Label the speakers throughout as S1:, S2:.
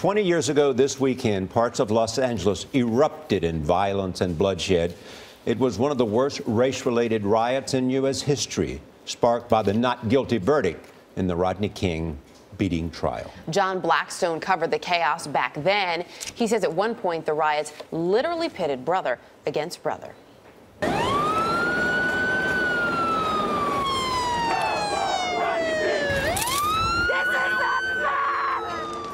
S1: 20 years ago this weekend, parts of Los Angeles erupted in violence and bloodshed. It was one of the worst race-related riots in U.S. history, sparked by the not guilty verdict in the Rodney King beating trial.
S2: John Blackstone covered the chaos back then. He says at one point the riots literally pitted brother against brother.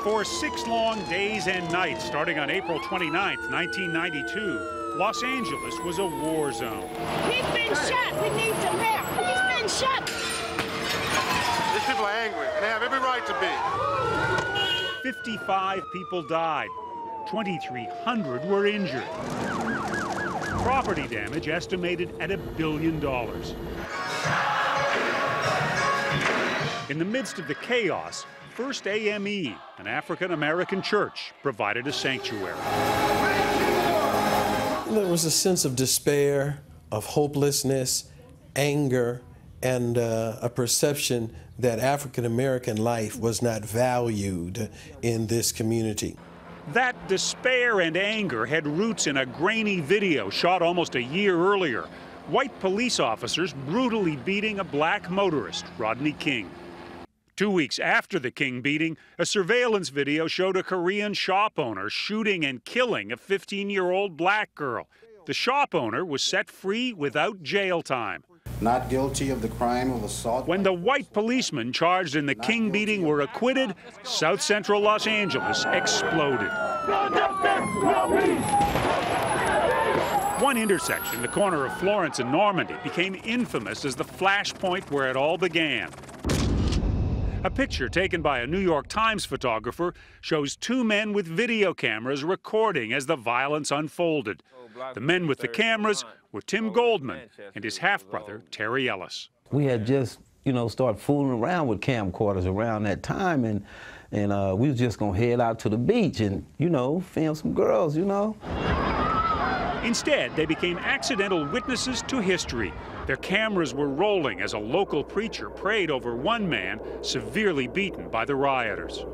S3: For 6 long days and nights, starting on April 29th, 1992, Los Angeles was a war zone.
S4: He's been shot. We need some help. He's been shot.
S5: These people are angry, and they have every right to be.
S3: 55 people died. 2,300 were injured. Property damage estimated at $1 billion. In the midst of the chaos, First AME, an African-American church, provided a sanctuary.
S6: There was a sense of despair, of hopelessness, anger, and a perception that African-American life was not valued in this community.
S3: That despair and anger had roots in a grainy video shot almost a year earlier. White police officers brutally beating a black motorist, Rodney King. 2 weeks after the King beating, a surveillance video showed a Korean shop owner shooting and killing a 15-year-old black girl. The shop owner was set free without jail time.
S7: Not guilty of the crime of assault.
S3: When the white policemen charged in the King beating were acquitted, South Central Los Angeles exploded. One intersection, the corner of Florence and Normandy, became infamous as the flashpoint where it all began. A picture taken by a New York Times photographer shows 2 men with video cameras recording as the violence unfolded. The men with the cameras were Tim Goldman and his half-brother, Terry Ellis.
S8: We had just, started fooling around with camcorders around that time, and we was just going to head out to the beach and, film some girls,
S3: Instead, they became accidental witnesses to history. Their cameras were rolling as a local preacher prayed over one man severely beaten by the rioters.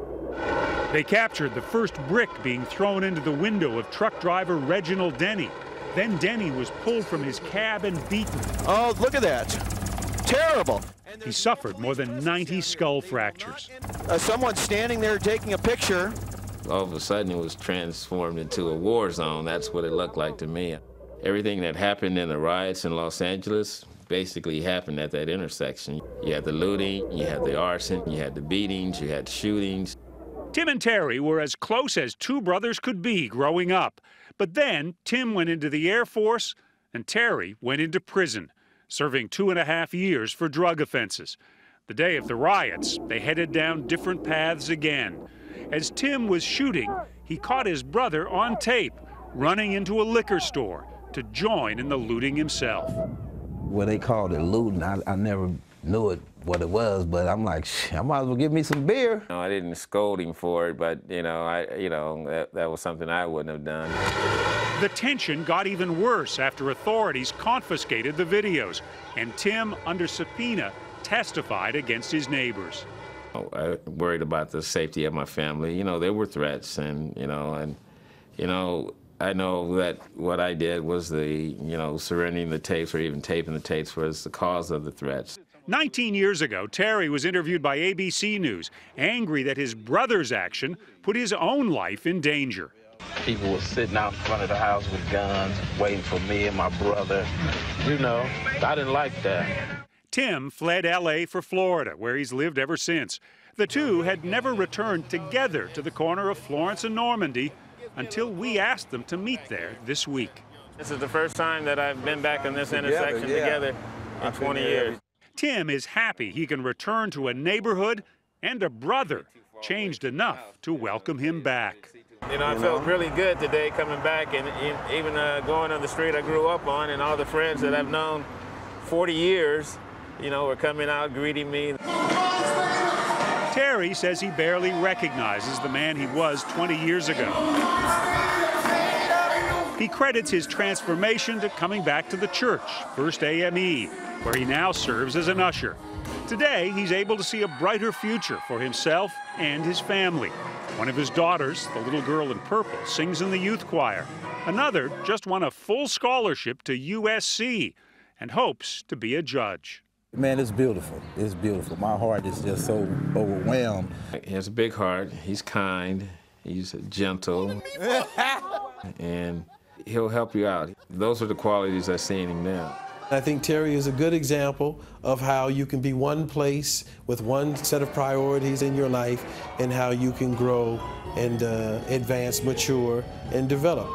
S3: They captured the first brick being thrown into the window of truck driver Reginald Denny. Then Denny was pulled from his cab and beaten.
S9: Oh, look at that. Terrible.
S3: He suffered more than 90 skull fractures.
S9: Someone standing there taking a picture.
S10: All of a sudden, it was transformed into a war zone. That's what it looked like to me. Everything that happened in the riots in Los Angeles basically happened at that intersection. You had the looting, you had the arson, you had the beatings, you had shootings.
S3: Tim and Terry were as close as 2 brothers could be growing up. But then Tim went into the Air Force and Terry went into prison, serving 2.5 years for drug offenses. The day of the riots, they headed down different paths again. As Tim was shooting, he caught his brother on tape, running into a liquor store to join in the looting himself.
S8: Well, they called it looting. I never knew what it was, but I'm like, I might as well give me some beer.
S10: I didn't scold him for it, but that was something I wouldn't have done.
S3: The tension got even worse after authorities confiscated the videos, and Tim, under subpoena, testified against his neighbors.
S10: I worried about the safety of my family. There were threats, and I know that what I did was surrendering the tapes or even taping the tapes was the cause of the threats.
S3: 19 years ago, Terry was interviewed by ABC News, angry that his brother's action put his own life in danger.
S11: People were sitting out in front of the house with guns, waiting for me and my brother. I didn't like that.
S3: Tim fled L.A. for Florida, where he's lived ever since. The two had never returned together to the corner of Florence and Normandy until we asked them to meet there this week.
S10: This is the first time that I've been back in this intersection together in 20 years.
S3: Tim is happy he can return to a neighborhood and a brother changed enough to welcome him back.
S10: I felt really good today coming back, and even going on the street I grew up on, and all the friends that I've known 40 years, were coming out greeting me.
S3: Terry says he barely recognizes the man he was 20 years ago. He credits his transformation to coming back to the church, First AME, where he now serves as an usher. Today, he's able to see a brighter future for himself and his family. One of his daughters, the little girl in purple, sings in the youth choir. Another just won a full scholarship to USC and hopes to be a judge.
S12: Man, it's beautiful. It's beautiful. My heart is just so overwhelmed.
S10: He has a big heart. He's kind. He's gentle. And he'll help you out. Those are the qualities I see in him now.
S6: I think Terry is a good example of how you can be one place with one set of priorities in your life and how you can grow and advance, mature, and develop.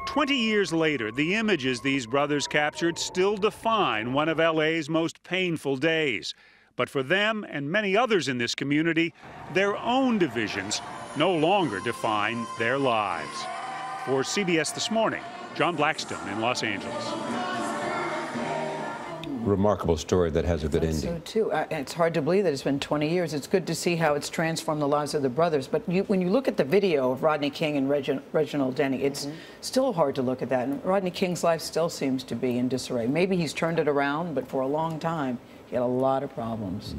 S3: 20 years later, the images these brothers captured still define one of LA's most painful days. But for them and many others in this community, their own divisions no longer define their lives. For CBS This Morning, John Blackstone in Los Angeles.
S1: Remarkable story that has a good ending.
S13: So too. It's hard to believe that it's been 20 years. It's good to see how it's transformed the lives of the brothers. But when you look at the video of Rodney King and Reginald Denny, it's still hard to look at that. And Rodney King's life still seems to be in disarray. Maybe he's turned it around, but for a long time, he had a lot of problems.